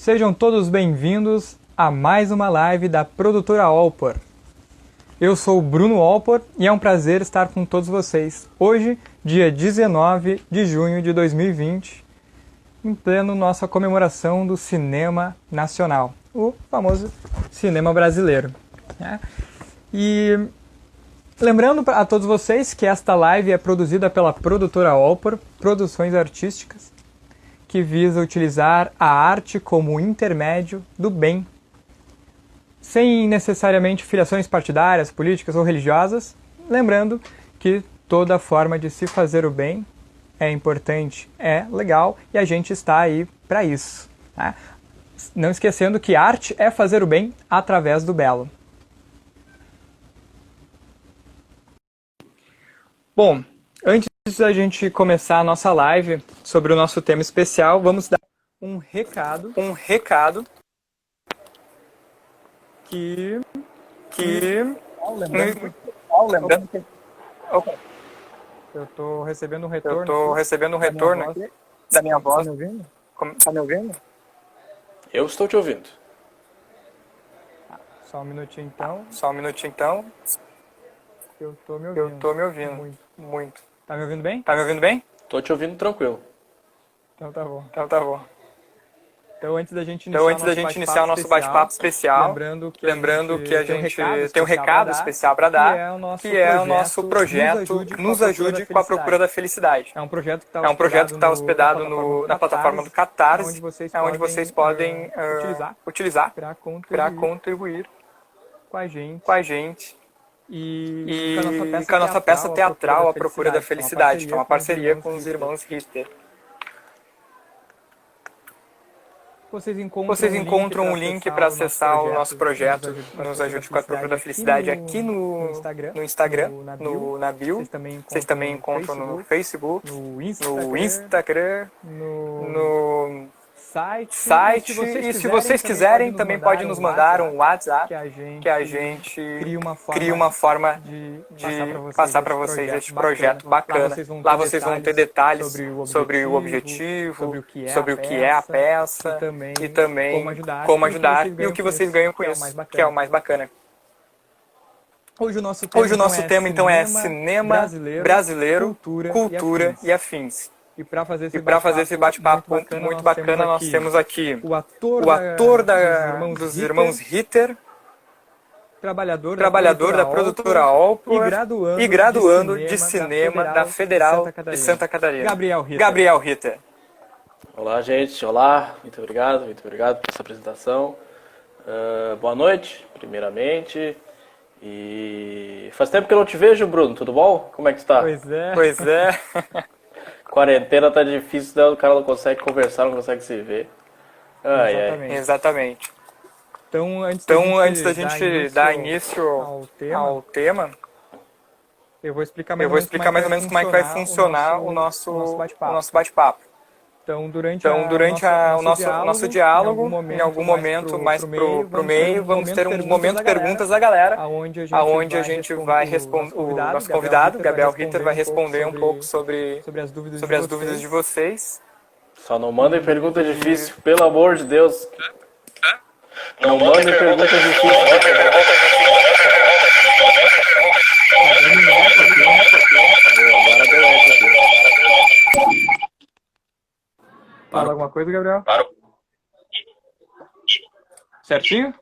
Sejam todos bem-vindos a mais uma live da produtora Alpor. Eu sou o Bruno Alpor e é um prazer estar com todos vocês. Hoje, dia 19 de junho de 2020, em pleno nossa comemoração do cinema nacional, o famoso cinema brasileiro. E lembrando a todos vocês que esta live é produzida pela produtora Alpor, Produções Artísticas, que visa utilizar a arte como intermédio do bem, sem necessariamente filiações partidárias, políticas ou religiosas, lembrando que toda forma de se fazer o bem é importante, é legal e a gente está aí para isso. Tá? Não esquecendo que arte é fazer o bem através do belo. Bom, antes da gente começar a nossa live sobre o nosso tema especial, vamos dar um recado que lembrando que eu estou recebendo um retorno aqui da minha voz. Tá me ouvindo? Eu estou te ouvindo. Só um minutinho então. Eu tô me ouvindo. Muito. Tá me ouvindo bem? Tô te ouvindo tranquilo. Então tá bom. Então antes da gente iniciar o nosso bate-papo especial, lembrando que a gente tem um recado especial para dar, que é o nosso projeto Nos Ajude com a Procura da Felicidade. É um projeto que está hospedado na plataforma do Catarse, onde vocês podem utilizar para contribuir com a gente. E com a nossa peça teatral A Procura da Felicidade, que é uma parceria com os irmãos Richter. Vocês encontram um link para acessar o nosso projeto Nos Ajude com a Procura da Felicidade aqui no Instagram, na bio. Vocês também encontram no Facebook, no Instagram, no site. E se vocês quiserem, também pode nos mandar um WhatsApp, que a gente cria uma forma de passar para vocês este projeto bacana. Lá vocês vão ter detalhes sobre o objetivo, sobre o que é a peça e também como ajudar e o que vocês ganham com isso, que é o mais bacana. Hoje o nosso tema então é cinema brasileiro, cultura e afins. E para fazer esse bate-papo muito bacana, nós temos aqui o ator dos irmãos Ritter, trabalhador da produtora Alpor e graduando de cinema da Federal de Santa Catarina, Gabriel Ritter. Olá, gente. Olá. Muito obrigado por essa apresentação. Boa noite, primeiramente. E faz tempo que eu não te vejo, Bruno. Tudo bom? Como é que está? Pois é. Quarentena tá difícil, né? O cara não consegue conversar, não consegue se ver. Exatamente. Então, antes da gente dar início ao tema, eu vou explicar mais ou menos como é que vai funcionar o nosso bate-papo. Então, durante o nosso diálogo, em algum momento mais pro meio, vamos ter um momento de perguntas da galera, onde a gente vai responder, o nosso convidado, Gabriel Ritter, vai responder um pouco sobre as dúvidas de vocês. Só não mandem pergunta difícil, pelo amor de Deus. Não mandem pergunta difícil. Agora deu eco aqui. Fala alguma coisa, Gabriel? Parou. Certinho?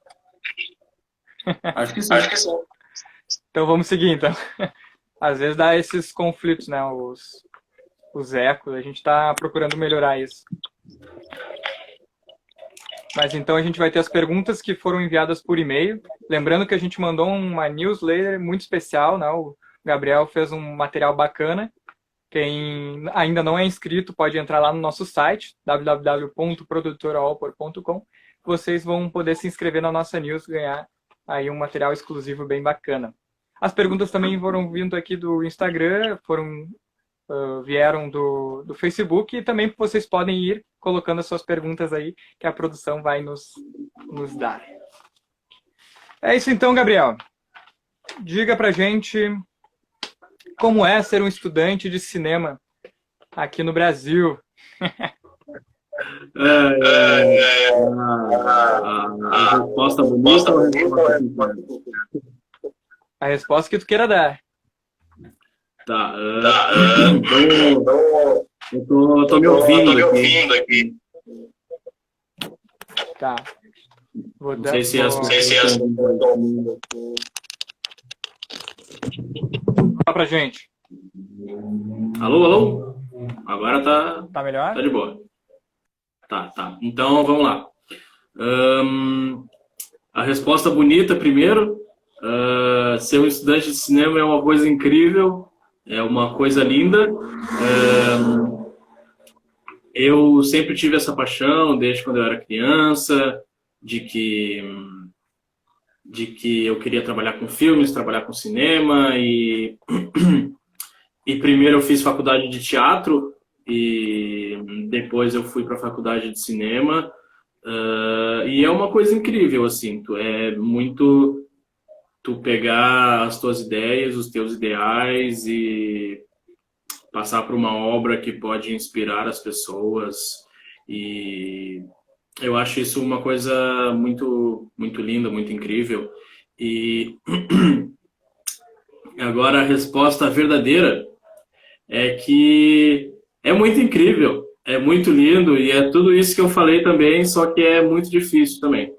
Acho que sim. Então vamos seguir, então. Às vezes dá esses conflitos, né? Os ecos. A gente está procurando melhorar isso. Mas então a gente vai ter as perguntas que foram enviadas por e-mail. Lembrando que a gente mandou uma newsletter muito especial, né? O Gabriel fez um material bacana. Quem ainda não é inscrito pode entrar lá no nosso site, www.produtoraalpor.com. Vocês vão poder se inscrever na nossa news e ganhar aí um material exclusivo bem bacana. As perguntas também foram vindo aqui do Instagram, vieram do Facebook e também vocês podem ir colocando as suas perguntas aí que a produção vai nos dar. É isso então, Gabriel. Diga pra gente como é ser um estudante de cinema aqui no Brasil. A resposta bonita ou a resposta sincera? A resposta que tu queira dar. Tá. Eu tô me ouvindo aqui. Tá. Não sei se as pessoas estão ouvindo. Fala pra gente. Alô, alô? Agora Tá melhor? tá de boa. Tá. Então, vamos lá. A resposta bonita primeiro. Ser um estudante de cinema é uma coisa incrível, é uma coisa linda. Eu sempre tive essa paixão, desde quando eu era criança, de que eu queria trabalhar com filmes, trabalhar com cinema, e primeiro eu fiz faculdade de teatro, e depois eu fui para a faculdade de cinema, e é uma coisa incrível, assim, é muito tu pegar as tuas ideias, os teus ideais e passar por uma obra que pode inspirar as pessoas, e eu acho isso uma coisa muito, muito linda, muito incrível. E agora a resposta verdadeira é que é muito incrível, é muito lindo e é tudo isso que eu falei também, só que é muito difícil também.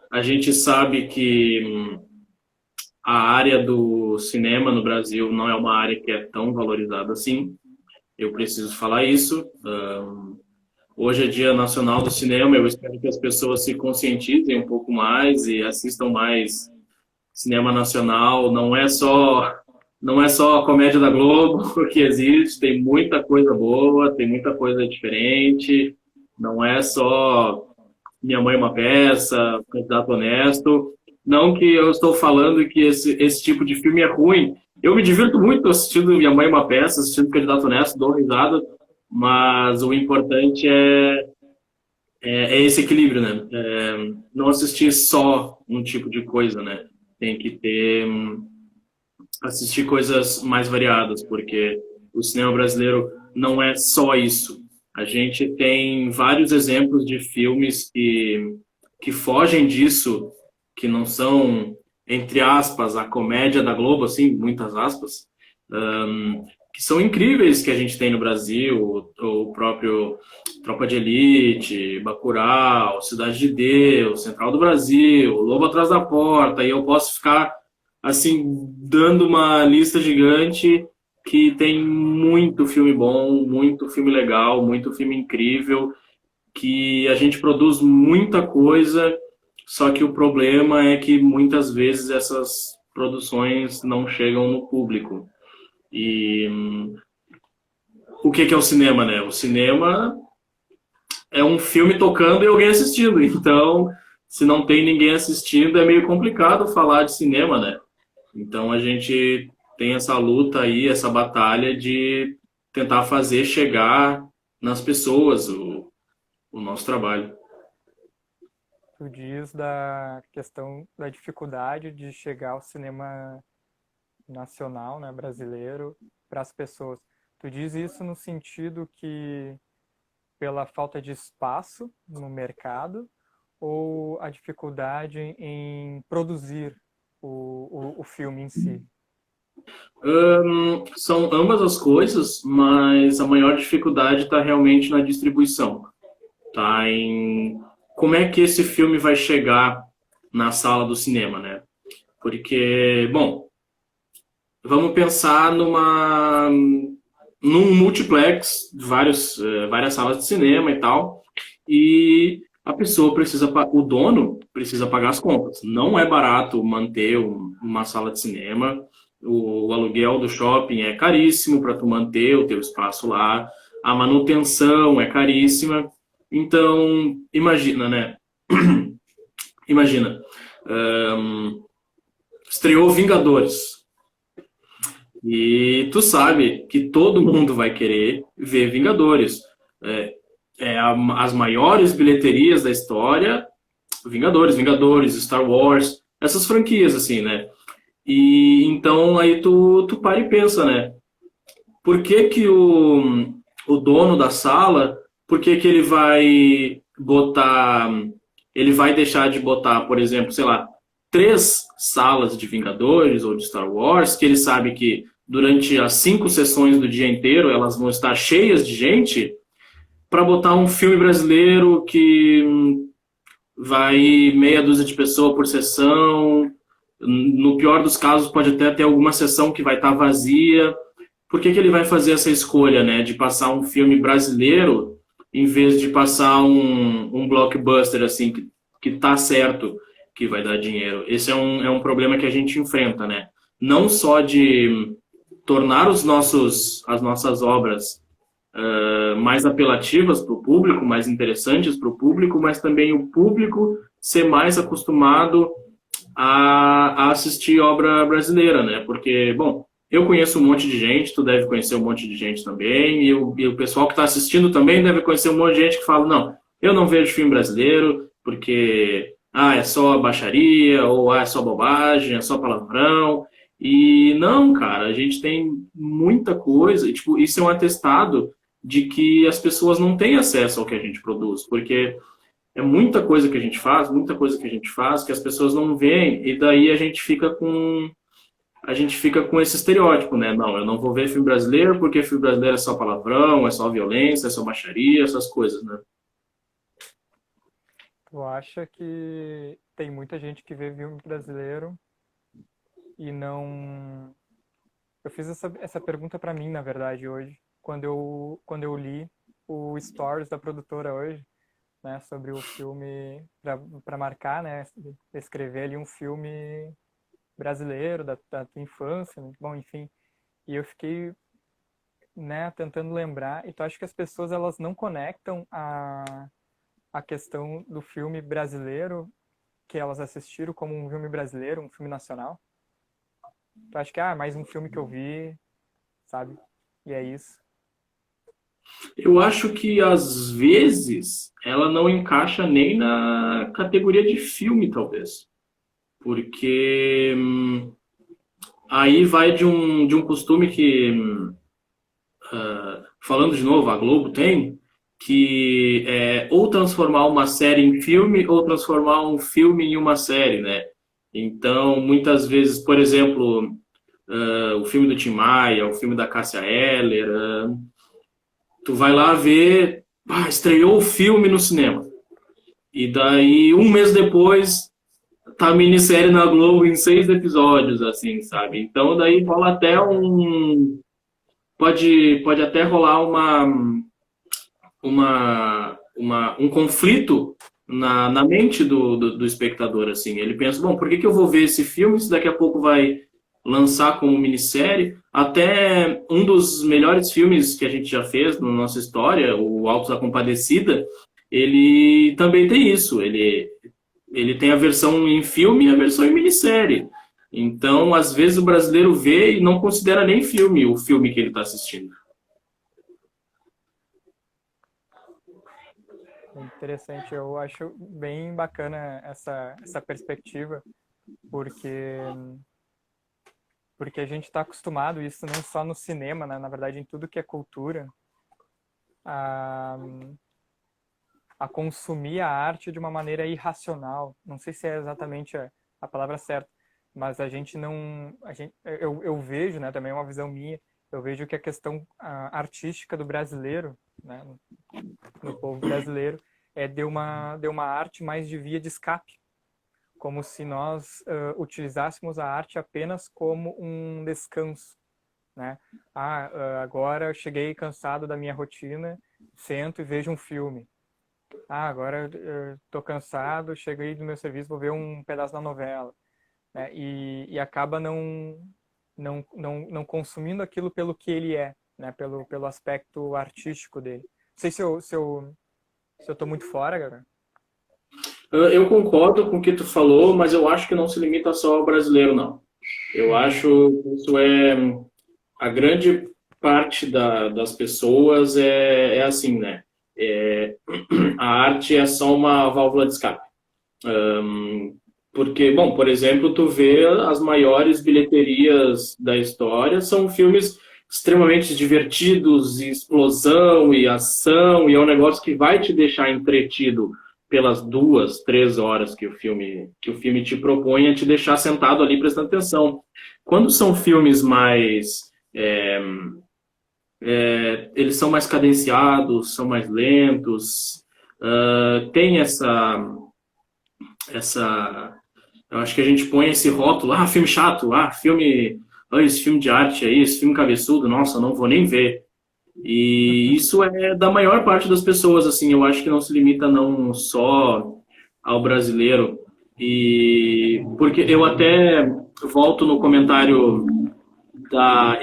A gente sabe que a área do cinema no Brasil não é uma área que é tão valorizada assim. Eu preciso falar isso. Hoje é Dia Nacional do Cinema. Eu espero que as pessoas se conscientizem um pouco mais e assistam mais cinema nacional. Não é só a comédia da Globo que existe. Tem muita coisa boa, tem muita coisa diferente. Não é só Minha Mãe é uma Peça, Candidato Honesto. Não que eu estou falando que esse tipo de filme é ruim. Eu me divirto muito assistindo Minha Mãe é uma Peça, assistindo Candidato Honesto, dou risada, mas o importante é esse equilíbrio, né? Não assistir só um tipo de coisa, né? Tem que assistir coisas mais variadas, porque o cinema brasileiro não é só isso. A gente tem vários exemplos de filmes que fogem disso, que não são, entre aspas, a comédia da Globo, assim, muitas aspas, que são incríveis que a gente tem no Brasil, o próprio Tropa de Elite, Bacurau, Cidade de Deus, Central do Brasil, Lobo Atrás da Porta, e eu posso ficar, assim, dando uma lista gigante que tem muito filme bom, muito filme legal, muito filme incrível, que a gente produz muita coisa, só que o problema é que muitas vezes essas produções não chegam no público. E o que é o cinema, né? O cinema é um filme tocando e alguém assistindo. Então, se não tem ninguém assistindo, é meio complicado falar de cinema, né? Então, a gente tem essa luta aí, essa batalha de tentar fazer chegar nas pessoas o nosso trabalho. Tu diz da questão da dificuldade de chegar ao cinema nacional, né, brasileiro, para as pessoas. Tu diz isso no sentido que pela falta de espaço no mercado ou a dificuldade em produzir o filme em si? São ambas as coisas, mas a maior dificuldade está realmente na distribuição. Tá em como é que esse filme vai chegar na sala do cinema, né? Porque, bom, vamos pensar num multiplex, várias salas de cinema e tal, e a pessoa o dono precisa pagar as contas. Não é barato manter uma sala de cinema. O aluguel do shopping é caríssimo para tu manter o teu espaço lá. A manutenção é caríssima. Então, imagina, né? Imagina. Estreou Vingadores. E tu sabe que todo mundo vai querer ver Vingadores. As maiores bilheterias da história, Vingadores, Star Wars, essas franquias, assim, né? E então aí tu para e pensa, né? Por que o dono da sala, por que que ele vai botar, ele vai deixar de botar, por exemplo, sei lá, 3 salas de Vingadores ou de Star Wars, que ele sabe que durante as 5 sessões do dia inteiro elas vão estar cheias de gente, para botar um filme brasileiro que vai meia dúzia de pessoas por sessão. No pior dos casos, pode até ter alguma sessão que vai estar vazia. Por que que ele vai fazer essa escolha, né, de passar um filme brasileiro em vez de passar um blockbuster, assim, que tá certo que vai dar dinheiro? Esse é um problema que a gente enfrenta, né? Não só de tornar as nossas obras mais apelativas para o público, mais interessantes para o público, mas também o público ser mais acostumado a assistir obra brasileira, né? Porque, bom, eu conheço um monte de gente, tu deve conhecer um monte de gente também, e o pessoal que está assistindo também deve conhecer um monte de gente que fala, não, eu não vejo filme brasileiro porque é só baixaria, ou é só bobagem, é só palavrão. E não, cara, a gente tem muita coisa, e, tipo, isso é um atestado de que as pessoas não têm acesso ao que a gente produz, porque é muita coisa que a gente faz, que as pessoas não veem, e daí a gente fica com esse estereótipo, né? Não, eu não vou ver filme brasileiro porque filme brasileiro é só palavrão, é só violência, é só baixaria, essas coisas, né? Tu acha que tem muita gente que vê filme brasileiro e não... Eu fiz essa pergunta para mim, na verdade, hoje, quando eu li o stories da produtora hoje, né, sobre o filme, para marcar, né, escrever ali um filme brasileiro da tua infância, né? Bom, enfim, e eu fiquei, né, tentando lembrar, e tu acha que as pessoas elas não conectam a questão do filme brasileiro que elas assistiram como um filme brasileiro, um filme nacional? Tu acha que mais um filme que eu vi, sabe? E é isso. Eu acho que, às vezes, ela não encaixa nem na categoria de filme, talvez. Porque aí vai de um costume que, falando de novo, a Globo tem, que é ou transformar uma série em filme ou transformar um filme em uma série, né? Então, muitas vezes, por exemplo, o filme do Tim Maia, o filme da Cássia Eller, tu vai lá ver, estreou o filme no cinema. E daí, um mês depois, tá a minissérie na Globo em 6 episódios, assim, sabe? Então, daí rola até pode até rolar um conflito na mente do espectador, assim. Ele pensa, bom, por que eu vou ver esse filme se daqui a pouco vai lançar como minissérie? Até um dos melhores filmes que a gente já fez na nossa história, o Altos da Compadecida, ele também tem isso. Ele tem a versão em filme e a versão em minissérie. Então, às vezes, o brasileiro vê e não considera nem filme o filme que ele está assistindo. Interessante, eu acho bem bacana essa perspectiva, porque a gente está acostumado, isso não só no cinema, né? Na verdade, em tudo que é cultura, a consumir a arte de uma maneira irracional. Não sei se é exatamente a palavra certa, mas a gente não... eu vejo, né, também é uma visão minha, eu vejo que a questão artística do brasileiro, né, no povo brasileiro, é de uma arte mais de via de escape, como se nós utilizássemos a arte apenas como um descanso, né? Agora eu cheguei cansado da minha rotina, sento e vejo um filme. Agora eu tô cansado, cheguei do meu serviço, vou ver um pedaço da novela, né? E acaba não consumindo aquilo pelo que ele é, né? Pelo aspecto artístico dele. Não sei se eu tô muito fora, cara. Eu concordo com o que tu falou, mas eu acho que não se limita só ao brasileiro, não. Eu acho que isso a grande parte das pessoas é assim, né? A arte é só uma válvula de escape. Porque, bom, por exemplo, tu vê as maiores bilheterias da história são filmes extremamente divertidos, e explosão e ação, e é um negócio que vai te deixar entretido pelas 2, 3 horas que o filme te propõe a te deixar sentado ali prestando atenção. Quando são filmes mais... eles são mais cadenciados, são mais lentos, tem essa... Eu acho que a gente põe esse rótulo, filme chato, esse filme de arte aí, esse filme cabeçudo, nossa, não vou nem ver. E isso é da maior parte das pessoas, assim, eu acho que não se limita não só ao brasileiro. E porque eu até volto no comentário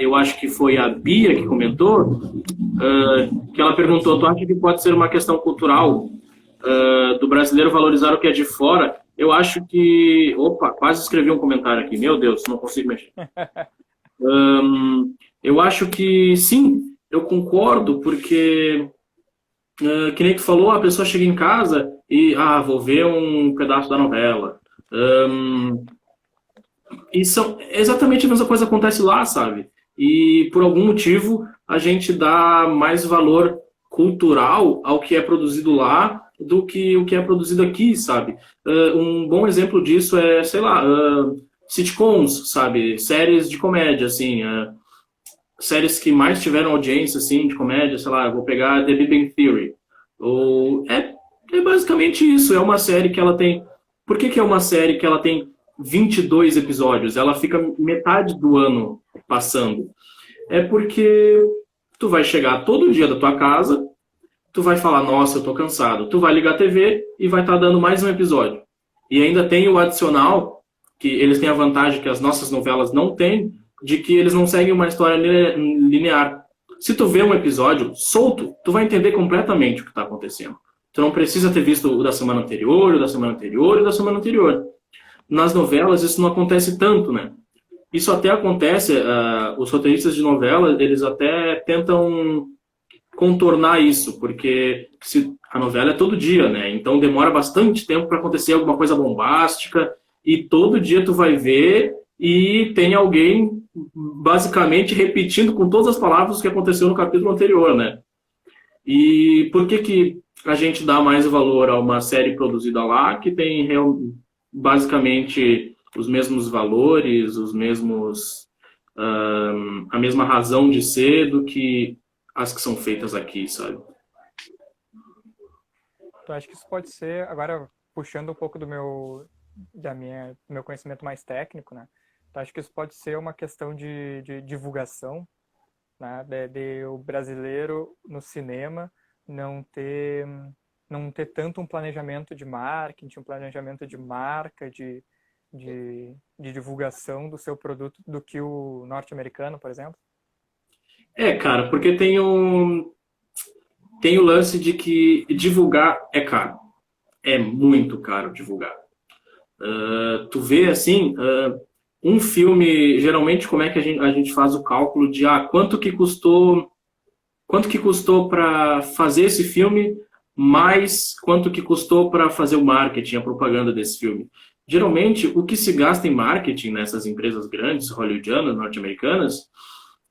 eu acho que foi a Bia que comentou, que ela perguntou, tu acha que pode ser uma questão cultural do brasileiro valorizar o que é de fora? Eu acho que... Opa, quase escrevi um comentário aqui. Meu Deus, não consigo mexer. Eu acho que sim, eu concordo, porque que nem tu falou, a pessoa chega em casa e vou ver um pedaço da novela. E exatamente a mesma coisa acontece lá, sabe? E por algum motivo a gente dá mais valor cultural ao que é produzido lá do que o que é produzido aqui, sabe? Um bom exemplo disso é, sei lá, sitcoms, sabe? Séries de comédia, assim, séries que mais tiveram audiência, assim, de comédia, sei lá, eu vou pegar The Big Bang Theory. É basicamente isso, é uma série que ela tem... Por que é uma série que ela tem 22 episódios? Ela fica metade do ano passando. É porque tu vai chegar todo dia da tua casa, tu vai falar, nossa, eu tô cansado. Tu vai ligar a TV e vai estar dando mais um episódio. E ainda tem o adicional, que eles têm a vantagem que as nossas novelas não têm, de que eles não seguem uma história linear. Se tu vê um episódio solto, tu vai entender completamente o que está acontecendo. Tu não precisa ter visto o da semana anterior, o da semana anterior e o da semana anterior. Nas novelas isso não acontece tanto, né? Isso até acontece, os roteiristas de novela, eles até tentam contornar isso, porque a novela é todo dia, né? Então demora bastante tempo para acontecer alguma coisa bombástica, e todo dia tu vai ver e tem alguém basicamente repetindo com todas as palavras o que aconteceu no capítulo anterior, né? E por que a gente dá mais valor a uma série produzida lá, que tem basicamente os mesmos valores, a mesma razão de ser do que as que são feitas aqui, sabe? Eu acho que isso pode ser, agora puxando um pouco do meu conhecimento mais técnico, né? Eu acho que isso pode ser uma questão de divulgação, né? De o brasileiro no cinema não ter tanto um planejamento de marketing, um planejamento de marca, de divulgação do seu produto do que o norte-americano, por exemplo? Cara, porque tem o lance de que divulgar é caro. É muito caro divulgar. Tu vê, assim, um filme, geralmente, como é que a gente faz o cálculo de quanto que custou para fazer esse filme, mais quanto que custou para fazer o marketing, a propaganda desse filme. Geralmente, o que se gasta em marketing nessas empresas grandes, hollywoodianas, norte-americanas,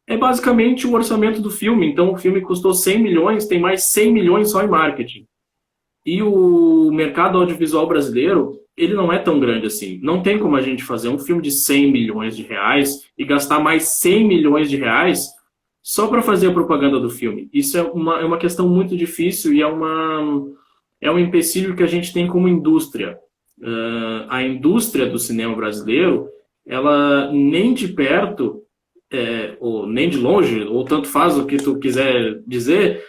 é basicamente o orçamento do filme. Então, o filme custou 100 milhões, tem mais 100 milhões só em marketing. E o mercado audiovisual brasileiro, ele não é tão grande assim. Não tem como a gente fazer um filme de 100 milhões de reais e gastar mais 100 milhões de reais só para fazer a propaganda do filme. Isso é uma questão muito difícil e é um empecilho que a gente tem como indústria. A indústria do cinema brasileiro, ela nem de perto, ou nem de longe, ou tanto faz o que tu quiser dizer,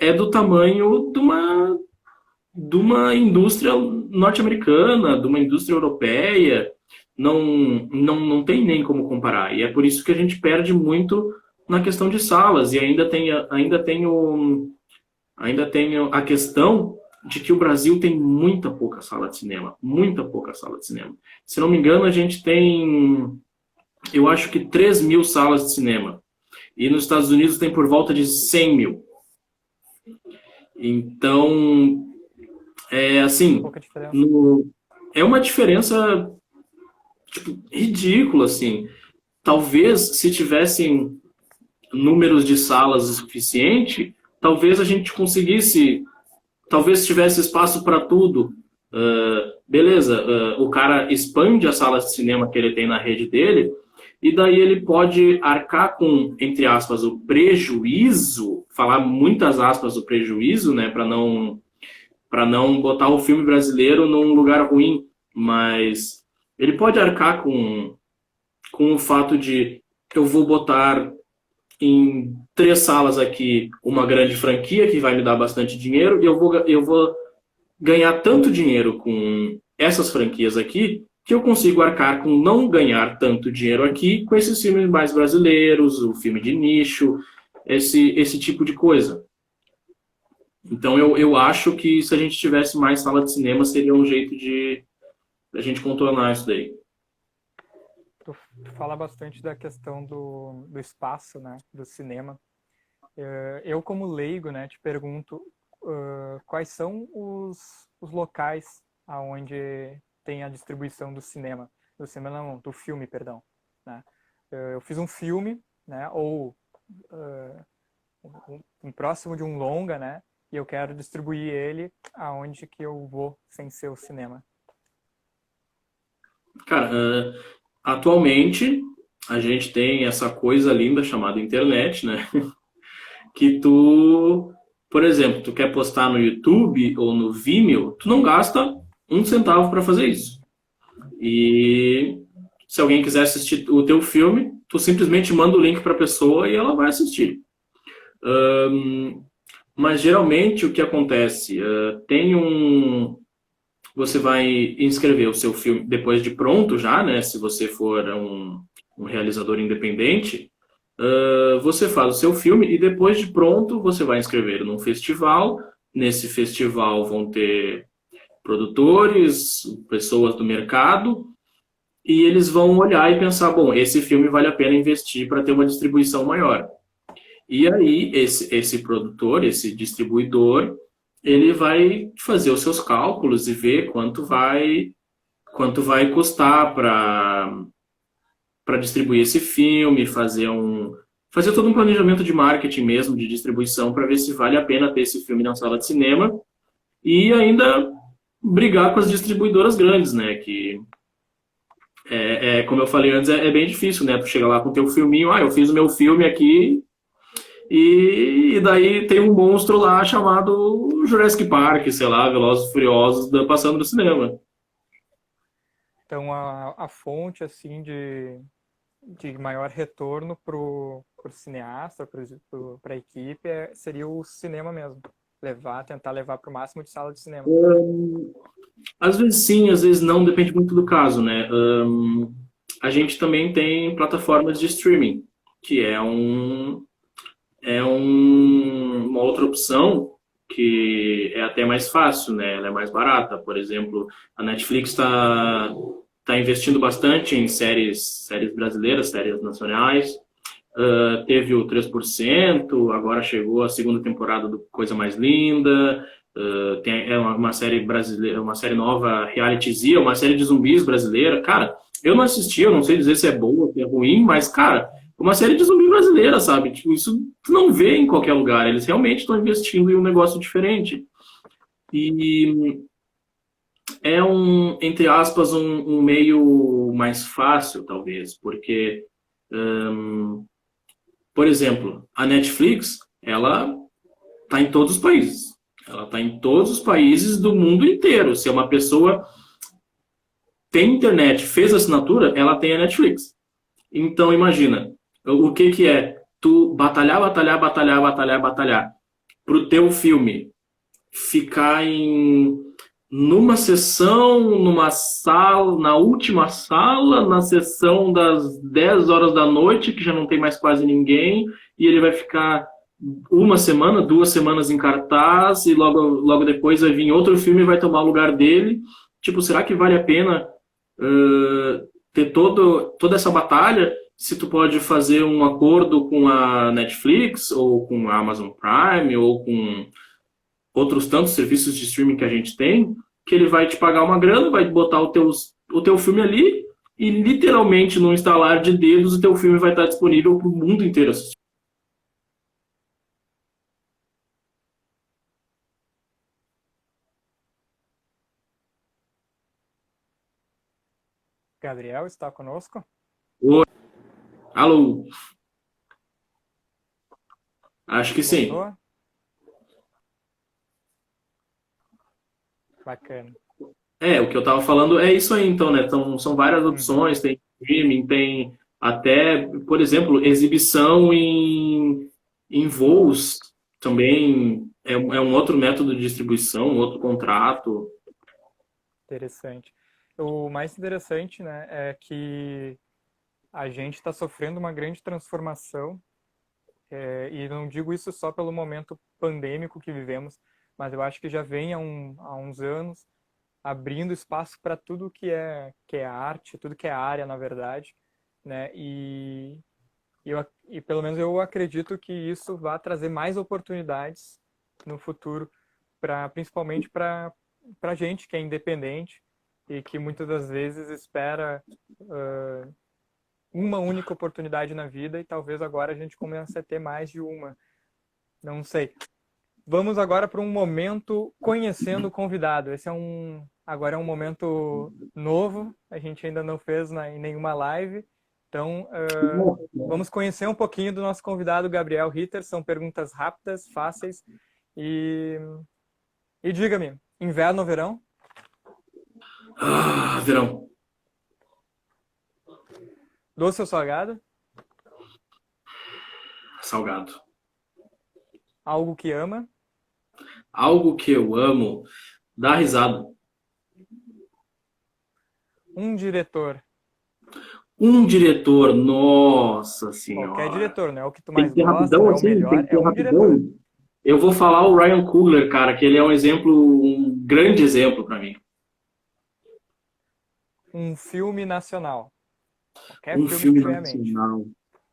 é do tamanho de uma indústria norte-americana, de uma indústria europeia. Não tem nem como comparar. E é por isso que a gente perde muito na questão de salas. E ainda tem a questão de que o Brasil tem muita pouca sala de cinema. Muita pouca sala de cinema. Se não me engano, a gente tem, eu acho que 3 mil salas de cinema. E nos Estados Unidos tem por volta de 100 mil. Então, assim, é uma diferença ridícula, assim. Talvez se tivessem números de salas o suficiente, talvez a gente conseguisse, talvez tivesse espaço para tudo. Beleza, o cara expande as salas de cinema que ele tem na rede dele, e daí ele pode arcar com, entre aspas, o prejuízo, falar muitas aspas o prejuízo, né, para não botar o filme brasileiro num lugar ruim, mas ele pode arcar com o fato de eu vou botar em 3 salas aqui uma grande franquia que vai me dar bastante dinheiro, e eu vou ganhar tanto dinheiro com essas franquias aqui que eu consigo arcar com não ganhar tanto dinheiro aqui com esses filmes mais brasileiros, o filme de nicho, esse tipo de coisa. Então eu acho que se a gente tivesse mais sala de cinema seria um jeito de a gente contornar isso daí. Tu fala bastante da questão do espaço, né, do cinema. Eu, como leigo, né, te pergunto quais são os locais aonde tem a distribuição do cinema. Do filme, perdão. Né? Eu fiz um filme, né, ou próximo de um longa, né, e eu quero distribuir ele aonde que eu vou sem ser o cinema. Cara, atualmente a gente tem essa coisa linda chamada internet, né? Que tu, por exemplo, tu quer postar no YouTube ou no Vimeo, tu não gasta 1 centavo para fazer isso. E se alguém quiser assistir o teu filme, tu simplesmente manda o link para a pessoa e ela vai assistir. Mas geralmente o que acontece, você vai inscrever o seu filme depois de pronto já, né? Se você for um realizador independente, você faz o seu filme e depois de pronto você vai inscrever num festival. Nesse festival vão ter produtores, pessoas do mercado, e eles vão olhar e pensar, bom, esse filme vale a pena investir para ter uma distribuição maior. E aí esse produtor, esse distribuidor, ele vai fazer os seus cálculos e ver quanto vai custar para distribuir esse filme, fazer todo um planejamento de marketing mesmo, de distribuição, para ver se vale a pena ter esse filme na sala de cinema, e ainda brigar com as distribuidoras grandes, né? Que como eu falei antes, é bem difícil, né? Tu chega lá com o teu filminho, eu fiz o meu filme aqui, e daí tem um monstro lá chamado Jurassic Park, sei lá, Velozes e Furiosos, passando no cinema. Então, a fonte, assim, de maior retorno pro cineasta, para a equipe, seria o cinema mesmo. Tentar levar para o máximo de sala de cinema. Às vezes sim, às vezes não, depende muito do caso, né? A gente também tem plataformas de streaming, que é uma outra opção que é até mais fácil, né? Ela é mais barata. Por exemplo, a Netflix está investindo bastante em séries brasileiras, séries nacionais. Teve o 3%, agora chegou a 2ª temporada do Coisa Mais Linda. É uma série brasileira, uma série nova, Reality Z, uma série de zumbis brasileira. Cara, eu não assisti, eu não sei dizer se é boa, se é ruim, mas, cara, uma série de zumbi brasileira, sabe? Tipo, isso tu não vê em qualquer lugar. Eles realmente estão investindo em um negócio diferente. E é entre aspas, um meio mais fácil, talvez, porque, por exemplo, a Netflix, ela está em todos os países. Ela está em todos os países do mundo inteiro. Se uma pessoa tem internet, fez assinatura, ela tem a Netflix. Então, imagina, o que é tu batalhar pro teu filme ficar numa sessão, numa sala, na última sala, na sessão das 10 horas da noite, que já não tem mais quase ninguém, e ele vai ficar 1 semana, 2 semanas em cartaz, e logo depois vai vir outro filme e vai tomar o lugar dele. Tipo, será que vale a pena ter toda essa batalha se tu pode fazer um acordo com a Netflix, ou com a Amazon Prime, ou com outros tantos serviços de streaming que a gente tem, que ele vai te pagar uma grana, vai botar o teu filme ali, e literalmente, num instalar de dedos, o teu filme vai estar disponível para o mundo inteiro assistir. Gabriel está conosco? Oi. Alô? Acho que sim. Voltou? Bacana. O que eu estava falando é isso aí, então, né? Então, são várias opções, tem streaming, tem até, por exemplo, exibição em voos também é um outro método de distribuição, um outro contrato. Interessante. O mais interessante, né, é que a gente está sofrendo uma grande transformação, e não digo isso só pelo momento pandêmico que vivemos, mas eu acho que já vem há uns anos abrindo espaço para tudo que é arte, tudo que é área, na verdade, né? E pelo menos eu acredito que isso vai trazer mais oportunidades no futuro, principalmente para gente que é independente e que muitas das vezes espera uma única oportunidade na vida, e talvez agora a gente comece a ter mais de uma. Não sei. Vamos agora para um momento conhecendo o convidado. Agora é um momento novo, a gente ainda não fez em nenhuma live. Então, vamos conhecer um pouquinho do nosso convidado, Gabriel Ritter. São perguntas rápidas, fáceis. E diga-me, inverno ou verão? Verão. Doce ou salgado? Salgado. Algo que ama? Algo que eu amo, dar risada. Um diretor? Um diretor, nossa senhora. Qualquer diretor, não é o que tu mais Tem que ser gosta, rapidão, não é o assim, melhor, tem que ser é um rapidão. diretor. Eu vou falar o Ryan Coogler, cara, que ele é um exemplo, um grande exemplo para mim. Um filme nacional? Qualquer Um filme filme que tiver à mente. nacional.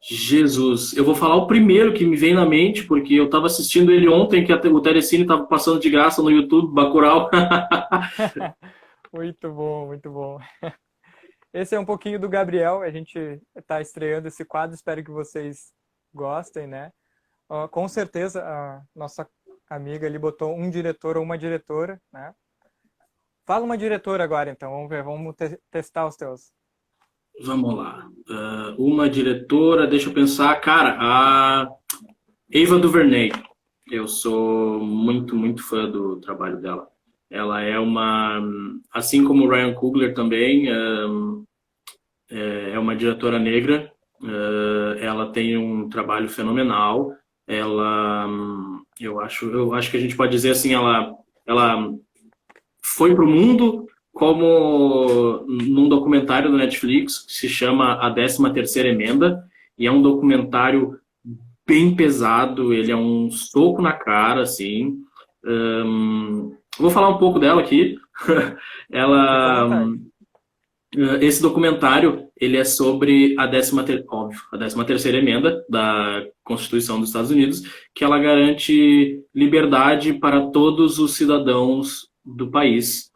Jesus, eu vou falar o primeiro que me vem na mente, porque eu estava assistindo ele ontem, que o Telecine estava passando de graça no YouTube, Bacurau. Muito bom, muito bom. Esse é um pouquinho do Gabriel, a gente está estreando esse quadro, espero que vocês gostem, né? Com certeza a nossa amiga ali botou um diretor ou uma diretora, né? Fala uma diretora agora, então, vamos ver, vamos testar os teus. Vamos lá. Uma diretora, deixa eu pensar. Cara, a Ava DuVernay. Eu sou muito, muito fã do trabalho dela. Ela é assim como o Ryan Coogler também, é uma diretora negra. Ela tem um trabalho fenomenal. Eu acho que a gente pode dizer assim, ela foi pro mundo como num documentário do Netflix que se chama A 13ª Emenda, e é um documentário bem pesado, ele é um soco na cara, assim. Vou falar um pouco dela aqui. Esse documentário, ele é sobre a 13ª Emenda da Constituição dos Estados Unidos, que ela garante liberdade para todos os cidadãos do país.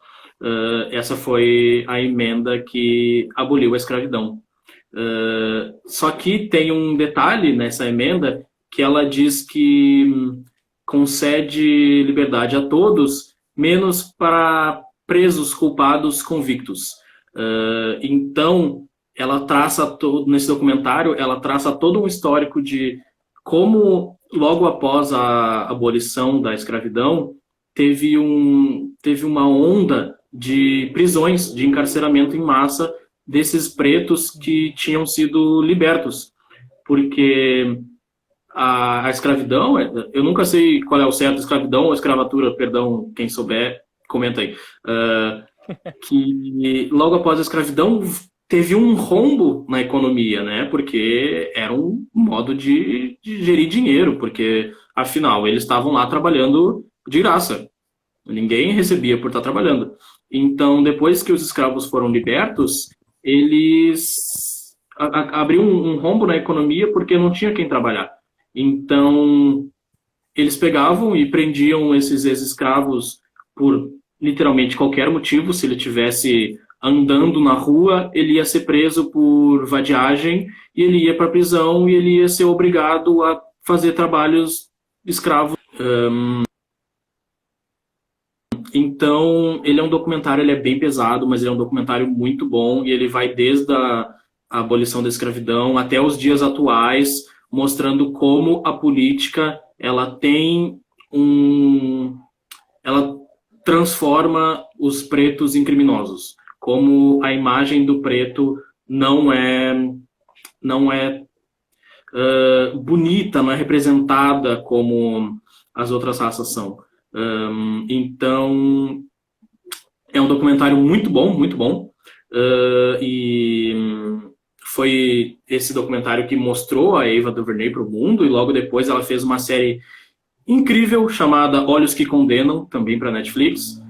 Essa foi a emenda que aboliu a escravidão. Só que tem um detalhe nessa emenda, que ela diz que concede liberdade a todos, menos para presos culpados convictos. Então, ela traça nesse documentário, ela traça todo um histórico de como, logo após a abolição da escravidão, teve uma onda de prisões, de encarceramento em massa desses pretos que tinham sido libertos. Porque a escravidão, eu nunca sei qual é o certo, escravidão ou escravatura, perdão, quem souber, comenta aí. Que logo após a escravidão teve um rombo na economia, né? Porque era um modo de gerir dinheiro, porque afinal eles estavam lá trabalhando de graça. Ninguém recebia por estar trabalhando. Então, depois que os escravos foram libertos, eles abriu um rombo na economia porque não tinha quem trabalhar. Então, eles pegavam e prendiam esses ex-escravos por literalmente qualquer motivo. Se ele estivesse andando na rua, ele ia ser preso por vadiagem e ele ia para a prisão e ele ia ser obrigado a fazer trabalhos escravos. Então, ele é um documentário, ele é bem pesado, mas ele é um documentário muito bom e ele vai desde a abolição da escravidão até os dias atuais, mostrando como a política ela tem ela transforma os pretos em criminosos, como a imagem do preto não é bonita, não é representada como as outras raças são. Então, é um documentário muito bom, muito bom. E foi esse documentário que mostrou a Ava DuVernay para o mundo, e logo depois ela fez uma série incrível chamada Olhos que Condenam, também para Netflix,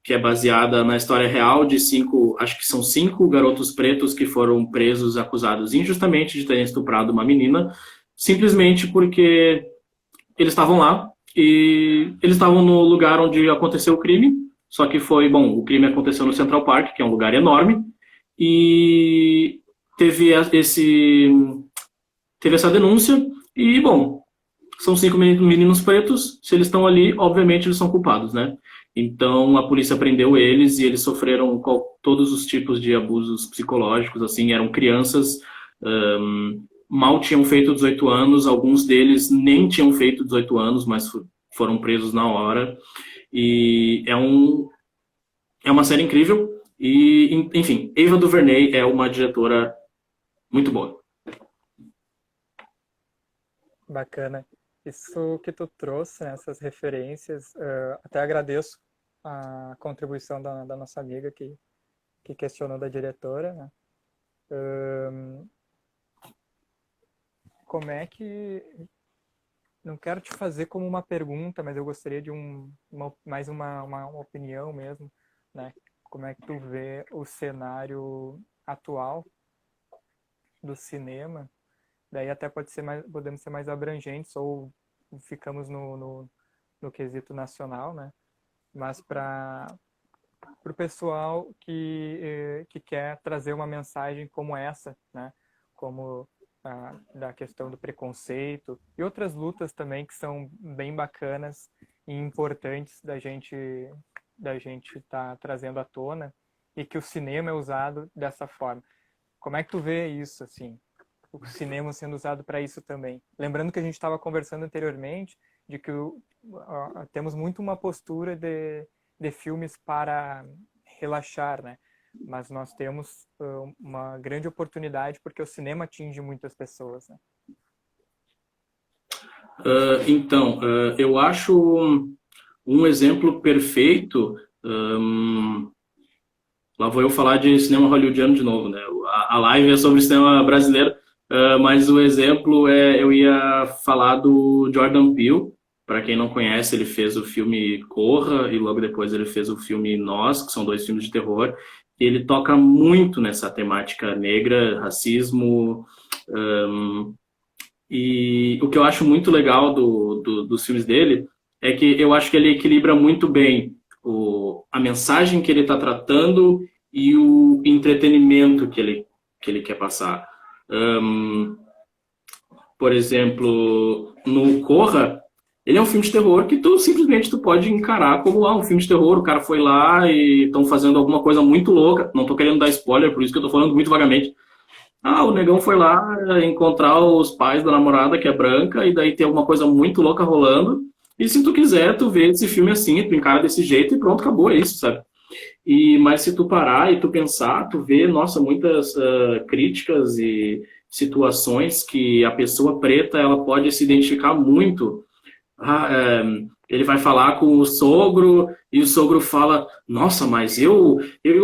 que é baseada na história real de acho que são 5 garotos pretos que foram presos acusados injustamente de terem estuprado uma menina, simplesmente porque eles estavam lá e eles estavam no lugar onde aconteceu o crime, só que o crime aconteceu no Central Park, que é um lugar enorme, e teve essa denúncia e, são 5 meninos pretos, se eles estão ali, obviamente eles são culpados, né? Então a polícia prendeu eles e eles sofreram todos os tipos de abusos psicológicos, assim, eram crianças, mal tinham feito 18 anos, alguns deles nem tinham feito 18 anos, mas foram presos na hora. E é uma série incrível e, enfim, Ava DuVernay é uma diretora muito boa. Bacana. Isso que tu trouxe, né, essas referências, até agradeço a contribuição da nossa amiga que questionou da diretora, né? Como é que... Não quero te fazer como uma pergunta, mas eu gostaria de mais uma opinião mesmo, né? Como é que tu vê o cenário atual do cinema? Daí até podemos ser mais abrangentes ou ficamos no quesito nacional, né? Mas para o pessoal que quer trazer uma mensagem como essa, né? Como da questão do preconceito e outras lutas também que são bem bacanas e importantes da gente estar trazendo à tona, e que o cinema é usado dessa forma. Como é que tu vê isso, assim? O cinema sendo usado para isso também. Lembrando que a gente estava conversando anteriormente de que temos muito uma postura de filmes para relaxar, né? Mas nós temos uma grande oportunidade porque o cinema atinge muitas pessoas, né? Então, eu acho um exemplo perfeito. Lá vou eu falar de cinema hollywoodiano de novo, né? A live é sobre cinema brasileiro, mas o exemplo eu ia falar do Jordan Peele. Para quem não conhece, ele fez o filme Corra e logo depois ele fez o filme Nós, que são 2 filmes de terror. Ele toca muito nessa temática negra, racismo, e o que eu acho muito legal dos filmes dele é que eu acho que ele equilibra muito bem a mensagem que ele está tratando e o entretenimento que ele quer passar. Por exemplo, no Corra, ele é um filme de terror que simplesmente tu pode encarar como um filme de terror. O cara foi lá e estão fazendo alguma coisa muito louca. Não tô querendo dar spoiler, por isso que eu tô falando muito vagamente. O negão foi lá encontrar os pais da namorada, que é branca, e daí tem alguma coisa muito louca rolando. E se tu quiser, tu vê esse filme assim, tu encara desse jeito e pronto, acabou, é isso, sabe? Mas se tu parar e tu pensar, tu vê, nossa, muitas críticas e situações que a pessoa preta ela pode se identificar muito. Ele vai falar com o sogro e o sogro fala: nossa, mas eu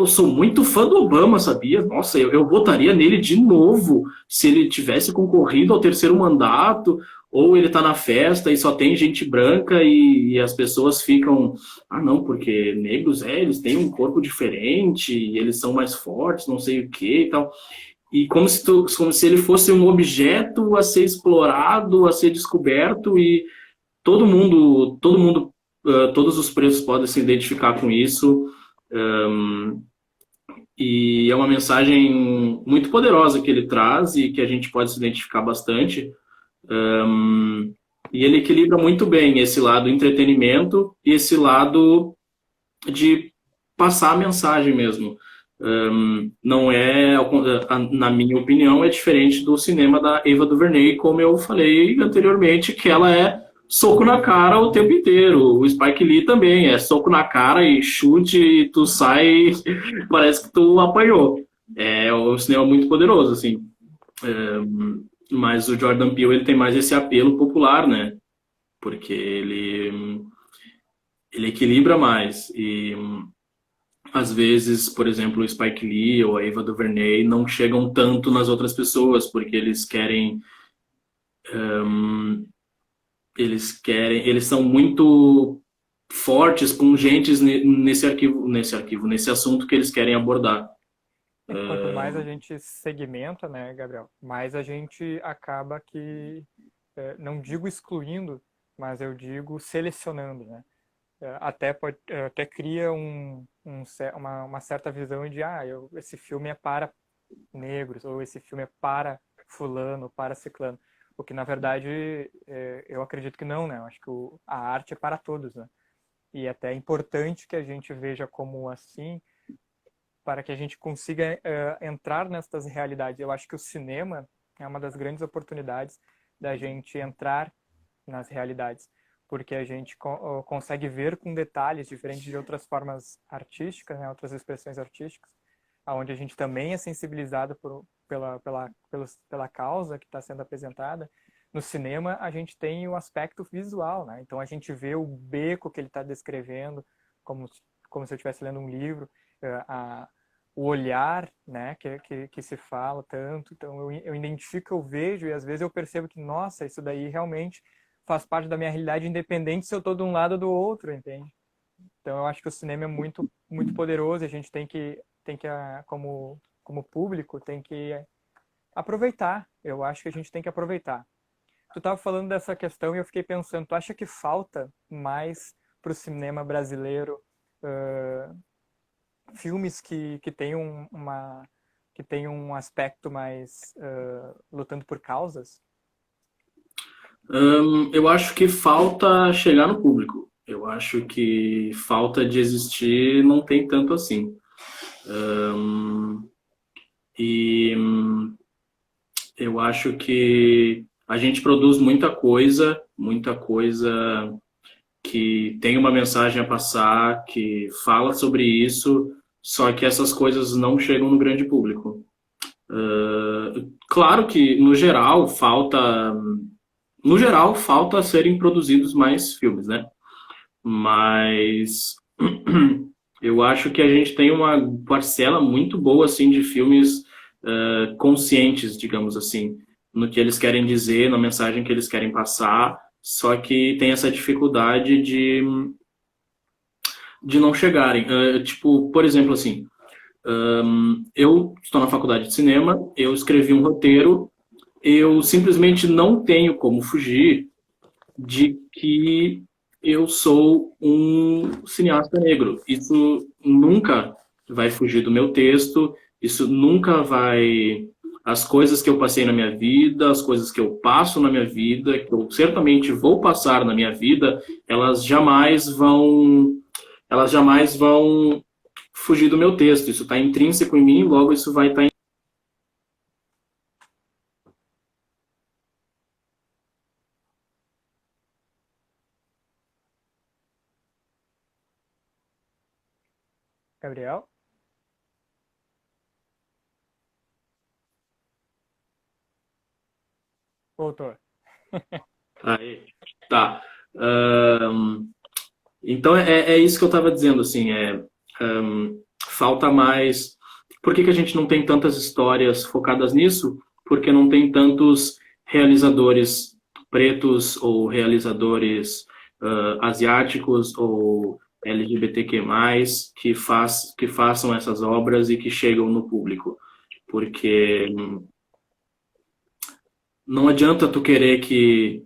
sou muito fã do Obama, sabia? Nossa, eu votaria nele de novo se ele tivesse concorrido ao 3º mandato. Ou ele tá na festa e só tem gente branca e as pessoas ficam: não, porque negros, eles têm um corpo diferente e eles são mais fortes, não sei o que e tal. E como se ele fosse um objeto a ser explorado, a ser descoberto, e todo mundo, todos os pretos podem se identificar com isso. E é uma mensagem muito poderosa que ele traz e que a gente pode se identificar bastante. E ele equilibra muito bem esse lado entretenimento e esse lado de passar a mensagem mesmo. Não é, na minha opinião, é diferente do cinema da Ava DuVernay, como eu falei anteriormente, que ela é soco na cara o tempo inteiro. O Spike Lee também é soco na cara e chute e tu sai, parece que tu apanhou. É um cinema muito poderoso, assim. Mas o Jordan Peele ele tem mais esse apelo popular, né? Porque ele equilibra mais e às vezes, por exemplo, o Spike Lee ou a Ava DuVernay não chegam tanto nas outras pessoas porque eles são muito fortes, pungentes nesse assunto que eles querem abordar. Quanto mais a gente segmenta, né, Gabriel, mais a gente acaba que, não digo excluindo, mas eu digo selecionando, né? Até cria uma certa visão de, esse filme é para negros, ou esse filme é para fulano, para ciclano. O que, na verdade, eu acredito que não, né? Eu acho que a arte é para todos, né? E até é importante que a gente veja como assim, para que a gente consiga entrar nessas realidades. Eu acho que o cinema é uma das grandes oportunidades da gente entrar nas realidades, porque a gente consegue ver com detalhes diferentes de outras formas artísticas, né, outras expressões artísticas, onde a gente também é sensibilizado pela causa que está sendo apresentada. No cinema, a gente tem o aspecto visual, né? Então a gente vê o beco que ele está descrevendo, como se eu estivesse lendo um livro, o olhar, né, que se fala tanto. Então eu identifico, eu vejo, e às vezes eu percebo que, nossa, isso daí realmente faz parte da minha realidade, independente se eu estou de um lado ou do outro, entende? Então eu acho que o cinema é muito, muito poderoso, e a gente tem que como público, tem que aproveitar. Eu acho que a gente tem que aproveitar. Tu estava falando dessa questão e eu fiquei pensando, tu acha que falta mais para o cinema brasileiro filmes que tenham que tenham um aspecto mais lutando por causas? Eu acho que falta chegar no público. Eu acho que falta de existir não tem tanto assim. E eu acho que a gente produz muita coisa que tem uma mensagem a passar, que fala sobre isso, só que essas coisas não chegam no grande público. Claro que, no geral, falta serem produzidos mais filmes, né? Mas eu acho que a gente tem uma parcela muito boa, assim, de filmes conscientes, digamos assim, no que eles querem dizer, na mensagem que eles querem passar, só que tem essa dificuldade de não chegarem. Tipo, por exemplo, assim, eu estou na faculdade de cinema, eu escrevi um roteiro, eu simplesmente não tenho como fugir de que eu sou um cineasta negro. Isso nunca vai fugir do meu texto, isso nunca vai. As coisas que eu passei na minha vida, as coisas que eu passo na minha vida, que eu certamente vou passar na minha vida, elas jamais vão fugir do meu texto. Isso está intrínseco em mim, logo isso vai estar Gabriel? Voltou. aí. Tá. Então é isso que eu estava dizendo, assim, falta mais. Por que a gente não tem tantas histórias focadas nisso? Porque não tem tantos realizadores pretos ou realizadores asiáticos ou LGBTQ+, que façam essas obras e que chegam no público. Porque não adianta tu querer que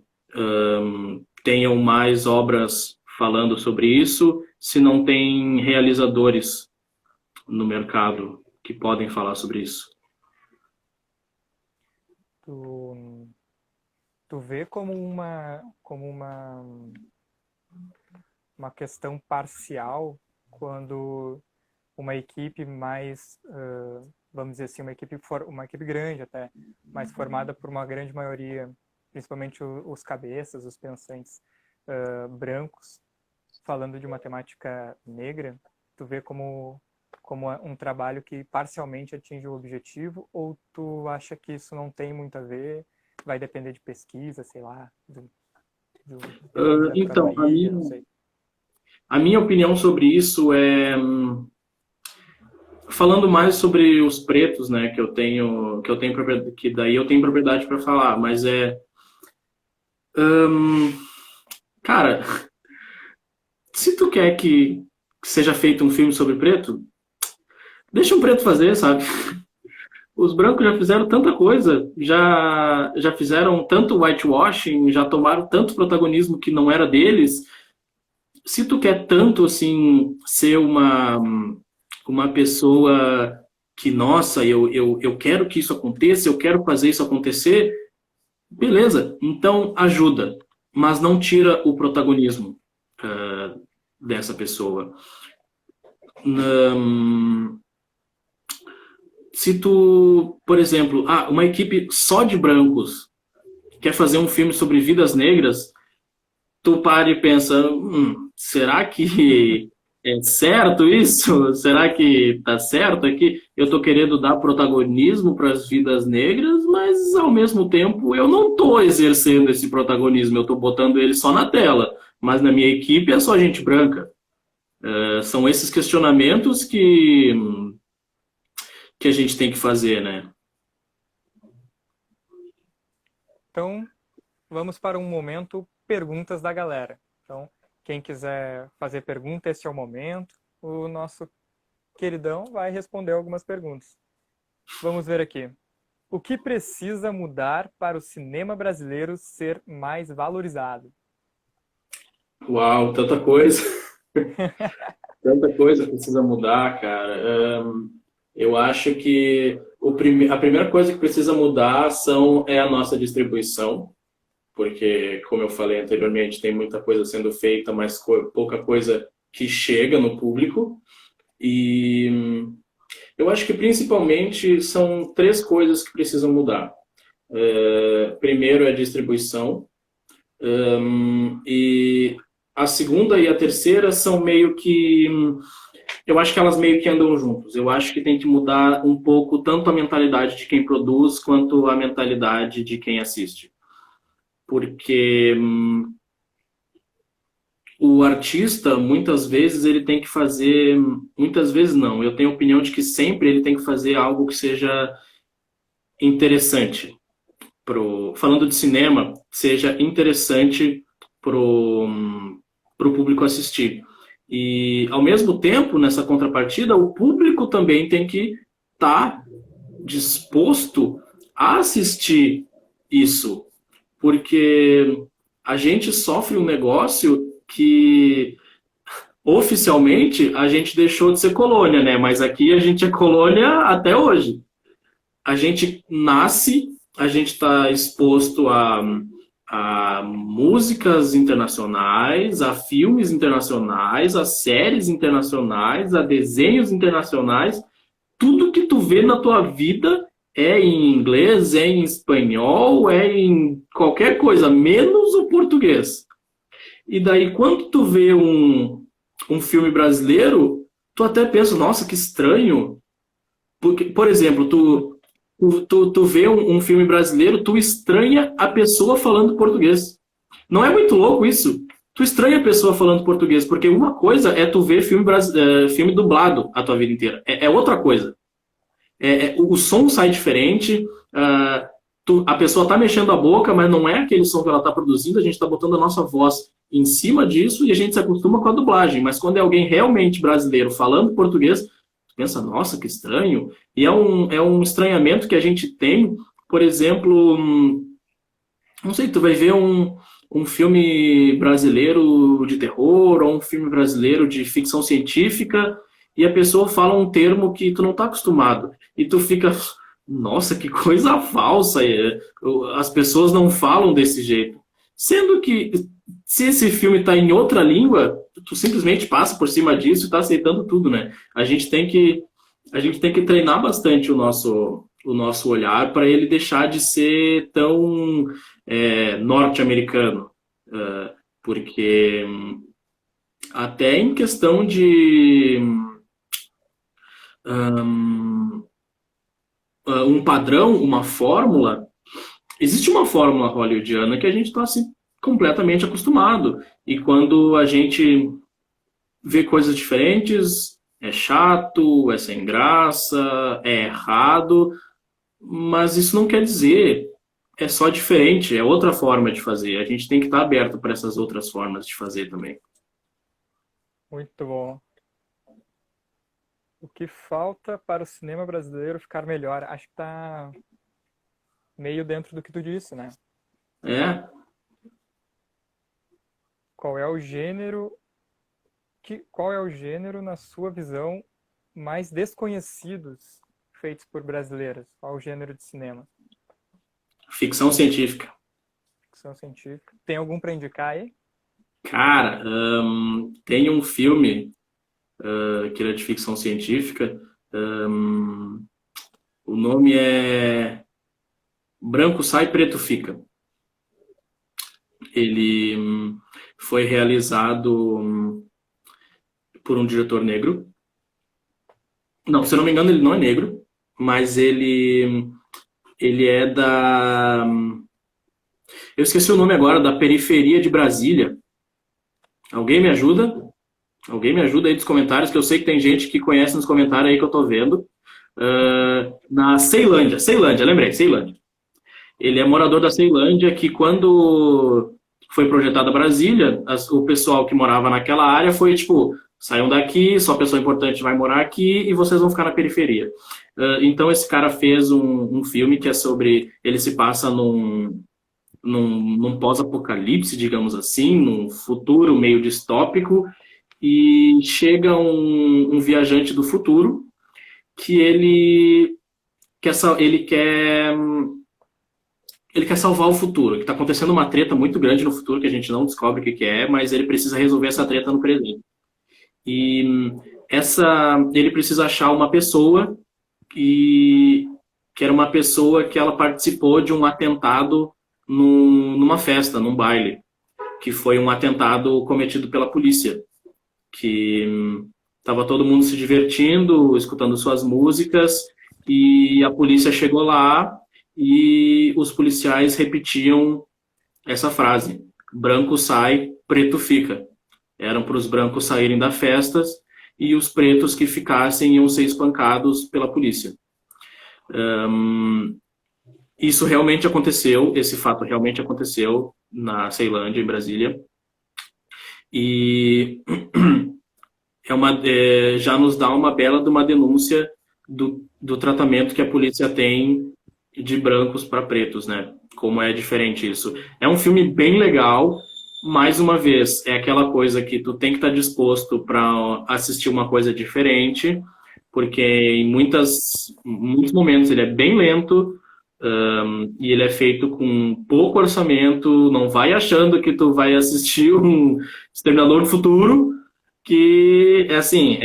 tenham mais obras falando sobre isso se não tem realizadores no mercado que podem falar sobre isso. tu vê como uma questão parcial quando uma equipe mais, vamos dizer assim, uma equipe grande até, mas formada por uma grande maioria, principalmente os cabeças, os pensantes brancos, falando de uma temática negra, tu vê como um trabalho que parcialmente atinge o objetivo, ou tu acha que isso não tem muito a ver, vai depender de pesquisa, sei lá, então, não sei. A minha opinião sobre isso é falando mais sobre os pretos, né, que eu tenho propriedade, que daí eu tenho propriedade para falar, mas cara, se tu quer que seja feito um filme sobre preto, deixa um preto fazer, sabe? Os brancos já fizeram tanta coisa, já fizeram tanto whitewashing, já tomaram tanto protagonismo que não era deles. Se tu quer tanto, assim, ser uma pessoa que, nossa, eu quero que isso aconteça, eu quero fazer isso acontecer, beleza, então ajuda, mas não tira o protagonismo dessa pessoa. Se tu, por exemplo, uma equipe só de brancos quer fazer um filme sobre vidas negras, tu para e pensa, será que é certo isso? Será que tá certo aqui? Eu tô querendo dar protagonismo para as vidas negras, mas ao mesmo tempo eu não tô exercendo esse protagonismo, eu tô botando ele só na tela, mas na minha equipe é só gente branca. São esses questionamentos que a gente tem que fazer, né? Então, vamos para um momento perguntas da galera. Então, quem quiser fazer pergunta, esse é o momento. O nosso queridão vai responder algumas perguntas. Vamos ver aqui. O que precisa mudar para o cinema brasileiro ser mais valorizado? Uau, tanta coisa. Tanta coisa precisa mudar, cara. Eu acho que a primeira coisa que precisa mudar é a nossa distribuição, porque, como eu falei anteriormente, tem muita coisa sendo feita, mas pouca coisa que chega no público. E eu acho que principalmente são 3 coisas que precisam mudar. Primeiro é a distribuição, e a segunda e a terceira são meio que... Eu acho que elas meio que andam juntos. Eu acho que tem que mudar um pouco tanto a mentalidade de quem produz quanto a mentalidade de quem assiste. Porque o artista, muitas vezes, ele tem que fazer... Muitas vezes não. Eu tenho a opinião de que sempre ele tem que fazer algo que seja interessante. Falando de cinema, seja interessante pro público assistir. E, ao mesmo tempo, nessa contrapartida, o público também tem que estar disposto a assistir isso. Porque a gente sofre um negócio que, oficialmente, a gente deixou de ser colônia, né? Mas aqui a gente é colônia até hoje. A gente nasce, a gente está exposto a músicas internacionais, a filmes internacionais, a séries internacionais, a desenhos internacionais. Tudo que tu vê na tua vida é em inglês, é em espanhol, é em qualquer coisa, menos o português. E daí, quando tu vê um filme brasileiro, tu até pensa, nossa, que estranho. Porque, por exemplo, tu vê um filme brasileiro, tu estranha a pessoa falando português. Não é muito louco isso? Tu estranha a pessoa falando português, porque uma coisa é tu ver filme dublado a tua vida inteira. É outra coisa. O som sai diferente, a pessoa tá mexendo a boca, mas não é aquele som que ela tá produzindo, a gente tá botando a nossa voz em cima disso e a gente se acostuma com a dublagem. Mas quando é alguém realmente brasileiro falando português, pensa, nossa, que estranho. E é um estranhamento que a gente tem, por exemplo, não sei, tu vai ver um filme brasileiro de terror ou um filme brasileiro de ficção científica e a pessoa fala um termo que tu não tá acostumado. E tu fica, nossa, que coisa falsa, as pessoas não falam desse jeito. Sendo que, se esse filme está em outra língua, tu simplesmente passa por cima disso e está aceitando tudo, né? A gente tem que treinar bastante o nosso olhar para ele deixar de ser tão norte-americano. Porque até em questão de um padrão, uma fórmula, existe uma fórmula hollywoodiana que a gente está assim, completamente acostumado. E quando a gente vê coisas diferentes, é chato, é sem graça, é errado, mas isso não quer dizer, é só diferente, é outra forma de fazer. A gente tem que estar aberto para essas outras formas de fazer também. Muito bom. O que falta para o cinema brasileiro ficar melhor? Acho que está meio dentro do que tu disse, né? Qual é o gênero, na sua visão, mais desconhecidos feitos por brasileiros? Qual o gênero de cinema? Ficção científica. Ficção científica. Tem algum para indicar aí? Cara, tem um filme que era de ficção científica. O nome é Branco Sai, Preto Fica. Ele foi realizado por um diretor negro. Não, se eu não me engano, ele não é negro, mas ele é da... Eu esqueci o nome agora, da periferia de Brasília. Alguém me ajuda? Alguém me ajuda aí dos comentários, que eu sei que tem gente que conhece nos comentários aí que eu tô vendo. Na Ceilândia, lembrei, Ceilândia. Ele é morador da Ceilândia, que quando foi projetada Brasília, o pessoal que morava naquela área foi tipo, saiam daqui, só pessoa importante vai morar aqui e vocês vão ficar na periferia. Então esse cara fez um filme que é sobre, ele se passa num pós-apocalipse, digamos assim, num futuro meio distópico, e chega um viajante do futuro que ele quer salvar o futuro, que está acontecendo uma treta muito grande no futuro que a gente não descobre o que é, mas ele precisa resolver essa treta no presente. E ele precisa achar uma pessoa que era uma pessoa que ela participou de um atentado numa festa, num baile, que foi um atentado cometido pela polícia, que estava todo mundo se divertindo, escutando suas músicas, e a polícia chegou lá e os policiais repetiam essa frase: branco sai, preto fica. Eram para os brancos saírem das festas e os pretos que ficassem iam ser espancados pela polícia. Isso realmente aconteceu, esse fato realmente aconteceu na Ceilândia, em Brasília. E já nos dá uma bela de uma denúncia do tratamento que a polícia tem de brancos para pretos, né? Como é diferente isso. É um filme bem legal, mais uma vez, é aquela coisa que tu tem que estar disposto para assistir uma coisa diferente, porque em muitos momentos ele é bem lento, e ele é feito com pouco orçamento. Não vai achando que tu vai assistir um Exterminador do Futuro, que é assim,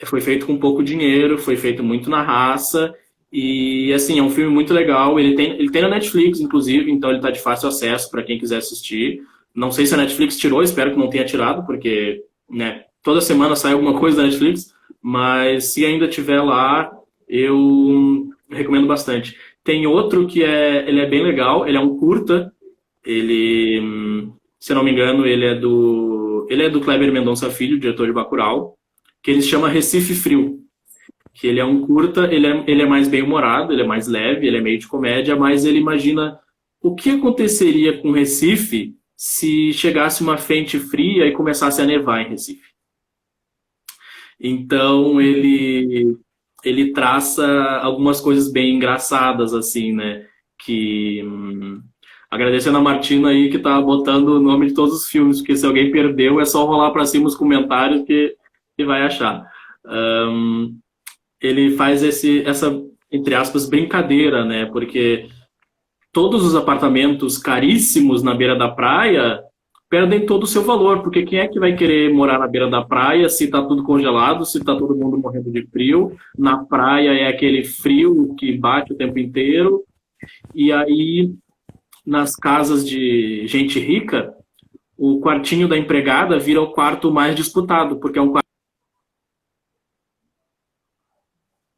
foi feito com pouco dinheiro, foi feito muito na raça, e assim, é um filme muito legal. Ele tem na Netflix, inclusive, então ele tá de fácil acesso para quem quiser assistir. Não sei se a Netflix tirou, espero que não tenha tirado, porque, né, toda semana sai alguma coisa da Netflix, mas se ainda tiver lá, eu recomendo bastante. Tem outro que ele é bem legal, ele é um curta, se eu não me engano, ele é do Kleber Mendonça Filho, diretor de Bacurau, que ele se chama Recife Frio, que ele é um curta, ele é mais bem-humorado, ele é mais leve, ele é meio de comédia, mas ele imagina o que aconteceria com Recife se chegasse uma frente fria e começasse a nevar em Recife. Então ele traça algumas coisas bem engraçadas, assim, né? Que agradecendo a Martina aí, que tá botando o nome de todos os filmes, porque se alguém perdeu, é só rolar para cima os comentários que vai achar. Ele faz entre aspas, brincadeira, né? Porque todos os apartamentos caríssimos na beira da praia perdem todo o seu valor, porque quem é que vai querer morar na beira da praia se está tudo congelado, se está todo mundo morrendo de frio? Na praia é aquele frio que bate o tempo inteiro, e aí nas casas de gente rica, o quartinho da empregada vira o quarto mais disputado, porque é um quarto.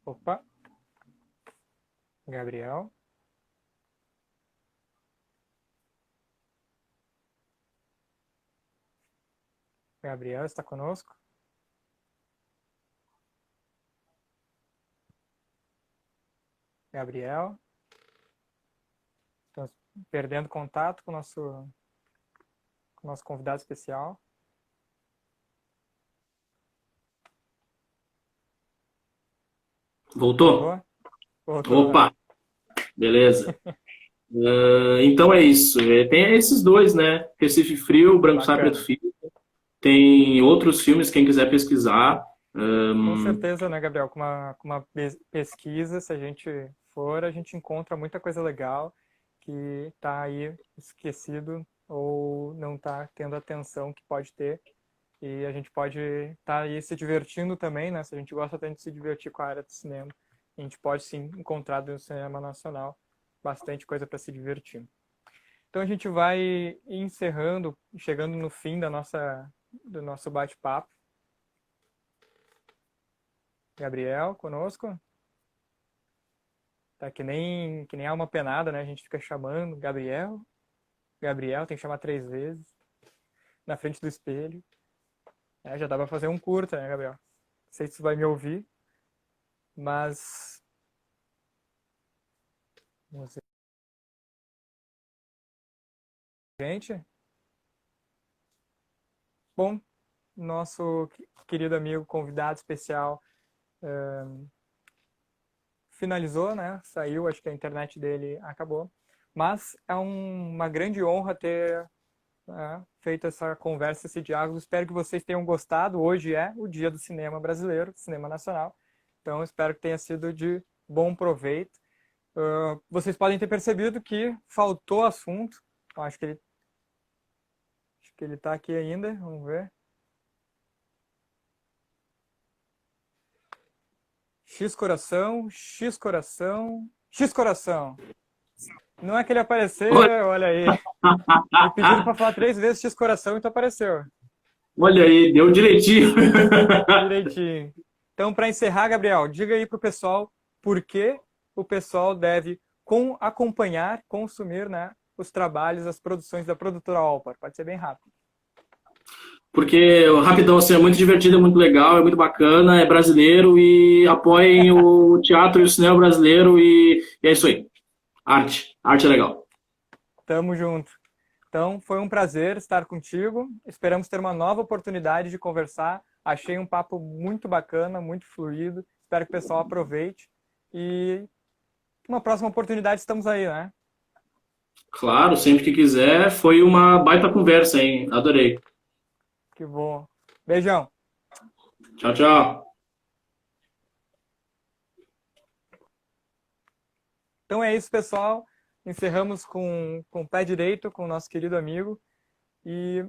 Opa, Gabriel. Gabriel está conosco? Gabriel? Estamos perdendo contato com o nosso convidado especial. Voltou? Voltou. Opa, beleza. Então é isso. Tem esses dois, né? Recife Frio, Branco Sai Preto Fica. Tem outros filmes, quem quiser pesquisar. Com certeza, né, Gabriel? Com uma pesquisa, se a gente for, a gente encontra muita coisa legal que está aí esquecido ou não está tendo a atenção que pode ter. E a gente pode estar aí se divertindo também, né? Se a gente gosta tanto de se divertir com a área do cinema, a gente pode sim encontrar no cinema nacional bastante coisa para se divertir. Então a gente vai encerrando, chegando no fim do nosso bate-papo. Gabriel, conosco? Tá que nem alma penada, né? A gente fica chamando Gabriel, tem que chamar 3 vezes, na frente do espelho. Já dá pra fazer um curta, né, Gabriel? Não sei se tu vai me ouvir, mas... Vamos ver. Gente, bom, nosso querido amigo convidado especial finalizou, né? Saiu, acho que a internet dele acabou. Mas é uma grande honra ter feito essa conversa, esse diálogo. Espero que vocês tenham gostado. Hoje é o Dia do Cinema Brasileiro, Cinema Nacional. Então, espero que tenha sido de bom proveito. Vocês podem ter percebido que faltou assunto. Acho que ele está aqui ainda. Vamos ver. X coração, X coração, X coração. Não é que ele apareceu, olha aí. Me pediram para falar 3 vezes X coração e tu apareceu. Olha aí, deu direitinho. Direitinho. Então, para encerrar, Gabriel, diga aí para o pessoal por que o pessoal deve acompanhar, consumir, né, os trabalhos, as produções da produtora Alpar. Pode ser bem rápido. Porque o Rapidão assim, é muito divertido, é muito legal, é muito bacana, é brasileiro e apoiem o teatro e o cinema brasileiro e é isso aí. Arte é legal. Tamo junto. Então, foi um prazer estar contigo. Esperamos ter uma nova oportunidade de conversar. Achei um papo muito bacana, muito fluido. Espero que o pessoal aproveite. E uma próxima oportunidade estamos aí, né? Claro, sempre que quiser. Foi uma baita conversa, hein? Adorei. Que bom. Beijão. Tchau, tchau. Então é isso, pessoal. Encerramos com o pé direito, com o nosso querido amigo. E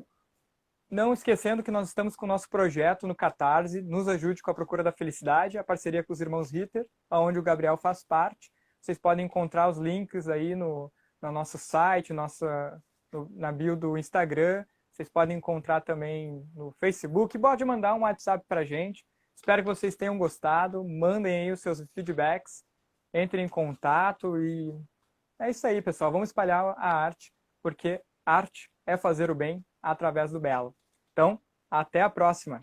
não esquecendo que nós estamos com o nosso projeto no Catarse, Nos Ajude com a Procura da Felicidade, a parceria com os irmãos Ritter, onde o Gabriel faz parte. Vocês podem encontrar os links aí no nosso site, na bio do Instagram. Vocês podem encontrar também no Facebook. Pode mandar um WhatsApp para a gente. Espero que vocês tenham gostado. Mandem aí os seus feedbacks. Entrem em contato e é isso aí, pessoal. Vamos espalhar a arte, porque arte é fazer o bem através do belo. Então, até a próxima!